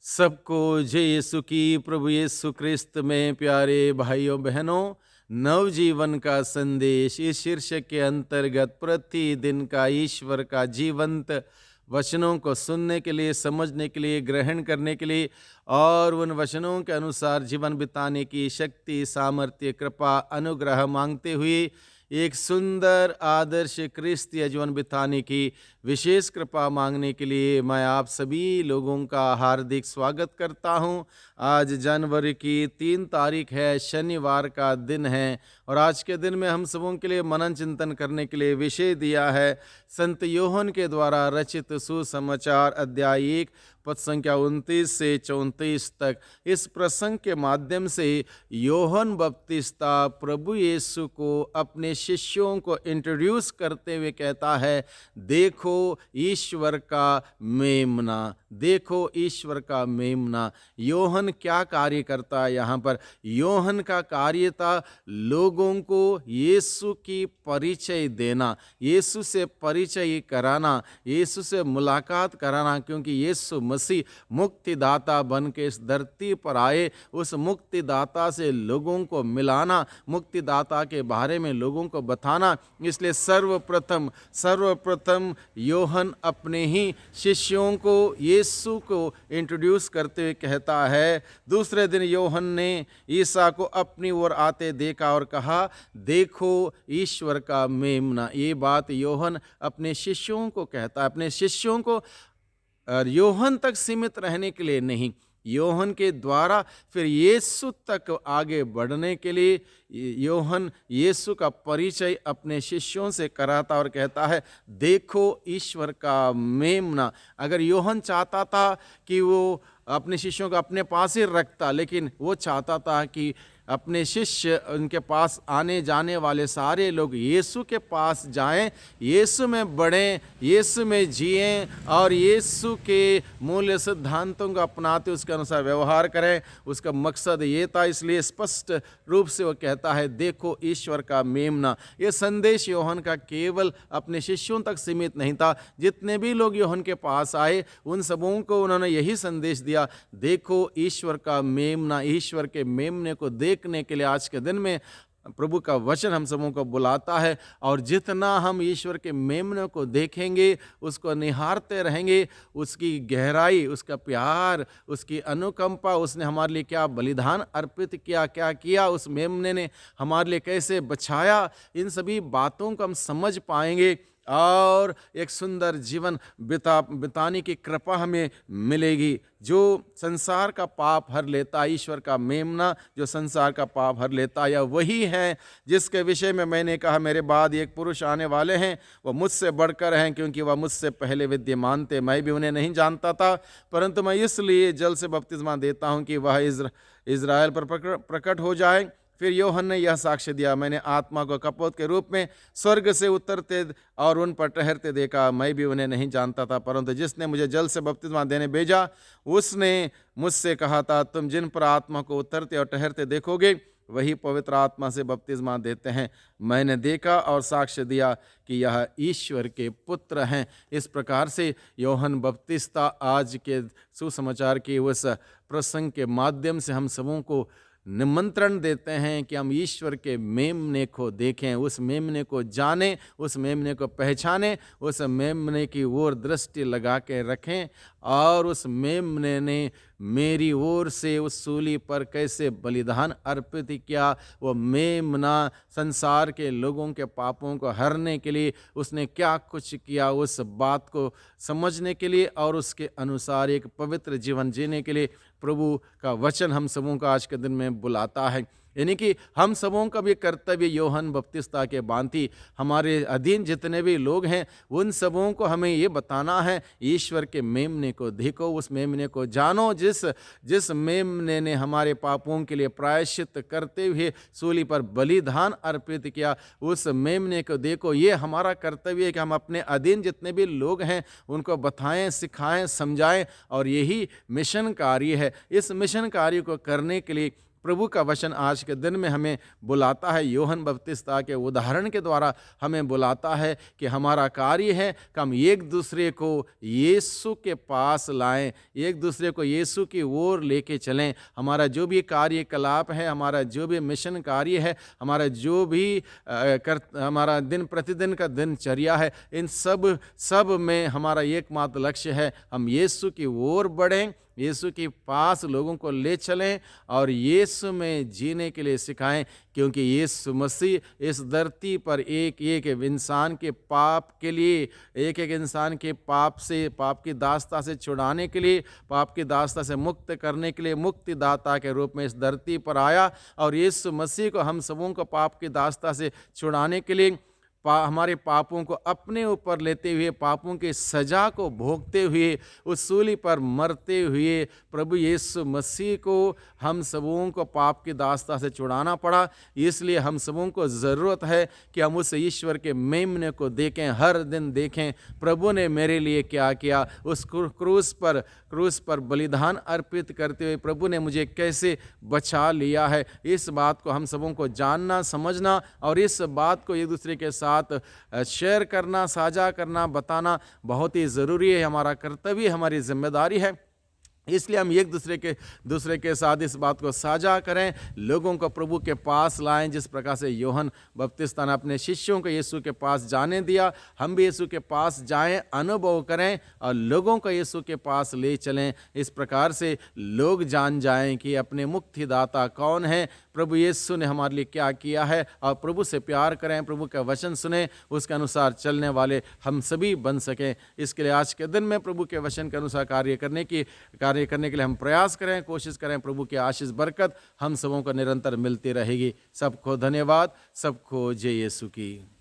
सबको जय यीशु की। प्रभु यीशु क्रिस्त में प्यारे भाइयों बहनों, नवजीवन का संदेश इस शीर्षक के अंतर्गत प्रतिदिन का ईश्वर का जीवंत वचनों को सुनने के लिए, समझने के लिए, ग्रहण करने के लिए और उन वचनों के अनुसार जीवन बिताने की शक्ति, सामर्थ्य, कृपा, अनुग्रह मांगते हुए एक सुंदर आदर्श क्रिस्तीय जीवन बिताने की विशेष कृपा मांगने के लिए मैं आप सभी लोगों का हार्दिक स्वागत करता हूं। आज जनवरी की 3 तारीख है, शनिवार का दिन है और आज के दिन में हम सबों के लिए मनन चिंतन करने के लिए विषय दिया है संत योहन के द्वारा रचित सुसमाचार अध्याय 1 पद संख्या 29 से 34 तक। इस प्रसंग के माध्यम से योहन बपतिस्ता प्रभु यीशु को अपने शिष्यों को इंट्रोड्यूस करते हुए कहता है, देखो ईश्वर का मेमना, देखो ईश्वर का मेमना। योहन क्या कार्य करता है यहाँ पर? योहन का कार्य था लोगों को यीशु की परिचय देना, यीशु से परिचय कराना, यीशु से मुलाकात कराना, क्योंकि यीशु मसीह मुक्तिदाता बन के इस धरती पर आए। उस मुक्तिदाता से लोगों को मिलाना, मुक्तिदाता के बारे में लोगों को बताना। इसलिए सर्वप्रथम योहन अपने ही शिष्यों को यीशु को इंट्रोड्यूस करते हुए कहता है। दूसरे दिन योहन ने ईसा को अपनी ओर आते देखा और कहा, देखो ईश्वर का मेमना। ये बात योहन अपने शिष्यों को कहता है, अपने शिष्यों को योहन तक सीमित रहने के लिए नहीं, योहन के द्वारा फिर यीशु तक आगे बढ़ने के लिए योहन यीशु का परिचय अपने शिष्यों से कराता और कहता है, देखो ईश्वर का मेमना। अगर योहन चाहता था कि वो अपने शिष्यों को अपने पास ही रखता, लेकिन वो चाहता था कि अपने शिष्य, उनके पास आने जाने वाले सारे लोग यीशु के पास जाएं, यीशु में बढ़ें, यीशु में जिएं और यीशु के मूल्य सिद्धांतों को अपनाते उसके अनुसार व्यवहार करें। उसका मकसद ये था, इसलिए स्पष्ट रूप से वो कहता है, देखो ईश्वर का मेमना। ये संदेश योहन का केवल अपने शिष्यों तक सीमित नहीं था। जितने भी लोग योहन के पास आए उन सबों को उन्होंने यही संदेश दिया, देखो ईश्वर का मेमना। ईश्वर के मेमने को देखने के लिए आज के दिन में प्रभु का वचन हम सबों को बुलाता है। और जितना हम ईश्वर के मेमने को देखेंगे, उसको निहारते रहेंगे, उसकी गहराई, उसका प्यार, उसकी अनुकंपा, उसने हमारे लिए क्या बलिदान अर्पित किया, क्या किया, उस मेमने ने हमारे लिए कैसे बचाया, इन सभी बातों को हम समझ पाएंगे और एक सुंदर जीवन बिताने की कृपा हमें मिलेगी। जो संसार का पाप हर लेता, ईश्वर का मेमना जो संसार का पाप हर लेता, यह वही है जिसके विषय में मैंने कहा, मेरे बाद एक पुरुष आने वाले हैं, वह मुझसे बढ़कर हैं, क्योंकि वह मुझसे पहले विद्यमान थे। मैं भी उन्हें नहीं जानता था, परंतु मैं इसलिए जल से बपतिस्मा देता हूँ कि वह इज़राइल पर प्रकट हो जाए। फिर योहन ने यह साक्ष्य दिया, मैंने आत्मा को कपोत के रूप में स्वर्ग से उतरते और उन पर ठहरते देखा। मैं भी उन्हें नहीं जानता था, परंतु जिसने मुझे जल से बपतिस्मा देने भेजा उसने मुझसे कहा था, तुम जिन पर आत्मा को उतरते और ठहरते देखोगे वही पवित्र आत्मा से बपतिस्मा देते हैं। मैंने देखा और साक्ष्य दिया कि यह ईश्वर के पुत्र हैं। इस प्रकार से योहन बपतिस्ता आज के सुसमाचार के उस प्रसंग के माध्यम से हम सबों को निमंत्रण देते हैं कि हम ईश्वर के मेमने को देखें, उस मेमने को जानें, उस मेमने को पहचानें, उस मेमने की ओर दृष्टि लगा के रखें और उस मेमने ने मेरी ओर से उस सूली पर कैसे बलिदान अर्पित किया। वो मेमना संसार के लोगों के पापों को हरने के लिए उसने क्या कुछ किया, उस बात को समझने के लिए और उसके अनुसार एक पवित्र जीवन जीने के लिए प्रभु का वचन हम सबों को आज के दिन में बुलाता है। यानी कि हम सबों का भी कर्तव्य योहन बपतिस्ता के भांति हमारे अधीन जितने भी लोग हैं उन सबों को हमें ये बताना है, ईश्वर के मेमने को देखो, उस मेमने को जानो जिस मेमने ने हमारे पापों के लिए प्रायश्चित करते हुए सूली पर बलिदान अर्पित किया, उस मेमने को देखो। ये हमारा कर्तव्य है कि हम अपने अधीन जितने भी लोग हैं उनको बताएं, सिखाएं, समझाएं और यही मिशन कार्य है। इस मिशन कार्य को करने के लिए प्रभु का वचन आज के दिन में हमें बुलाता है, यूहन्ना बपतिस्ता के उदाहरण के द्वारा हमें बुलाता है कि हमारा कार्य है कि हम एक दूसरे को यीशु के पास लाएं, एक दूसरे को यीशु की ओर लेके चलें। हमारा जो भी कार्यकलाप है, हमारा जो भी मिशन कार्य है, हमारा जो भी हमारा दिन प्रतिदिन का दिनचर्या है, इन सब में हमारा एकमात्र लक्ष्य है हम यीशु की ओर बढ़ें, यीशु के पास लोगों को ले चलें और यीशु में जीने के लिए सिखाएं, क्योंकि यीशु मसीह इस धरती पर एक एक इंसान के पाप के लिए, एक एक इंसान के पाप की दास्ता से छुड़ाने के लिए, पाप की दास्ता से मुक्त करने के लिए मुक्तिदाता के रूप में इस धरती पर आया। और यीशु मसीह को हम सबों को पाप की दास्ता से छुड़ाने के लिए हमारे पापों को अपने ऊपर लेते हुए, पापों की सज़ा को भोगते हुए, उस सूली पर मरते हुए प्रभु यीशु मसीह को हम सबों को पाप की दास्ता से छुड़ाना पड़ा। इसलिए हम सबों को ज़रूरत है कि हम उस ईश्वर के मेमने को देखें, हर दिन देखें प्रभु ने मेरे लिए क्या किया। उस क्रूस पर बलिदान अर्पित करते हुए प्रभु ने मुझे कैसे बचा लिया है। इस बात को हम सबों को जानना, समझना और इस बात को एक दूसरे के साथ शेयर करना, साझा करना, बताना बहुत ही ज़रूरी है। हमारा कर्तव्य, हमारी जिम्मेदारी है। इसलिए हम एक दूसरे के साथ इस बात को साझा करें, लोगों को प्रभु के पास लाएं। जिस प्रकार से यूहन्ना बपतिस्ता ने अपने शिष्यों को यीशु के पास जाने दिया, हम भी यीशु के पास जाएं, अनुभव करें और लोगों को यीशु के पास ले चलें। इस प्रकार से लोग जान जाएं कि अपने मुक्तिदाता कौन है, प्रभु यीशु ने हमारे लिए क्या किया है, और प्रभु से प्यार करें, प्रभु का वचन सुने, उसके अनुसार चलने वाले हम सभी बन सकें। इसके लिए आज के दिन में प्रभु के वचन के अनुसार कार्य करने के लिए हम प्रयास करें, कोशिश करें। प्रभु की आशीष बरकत हम सबों को निरंतर मिलती रहेगी। सबको धन्यवाद, सबको जय यीशु की।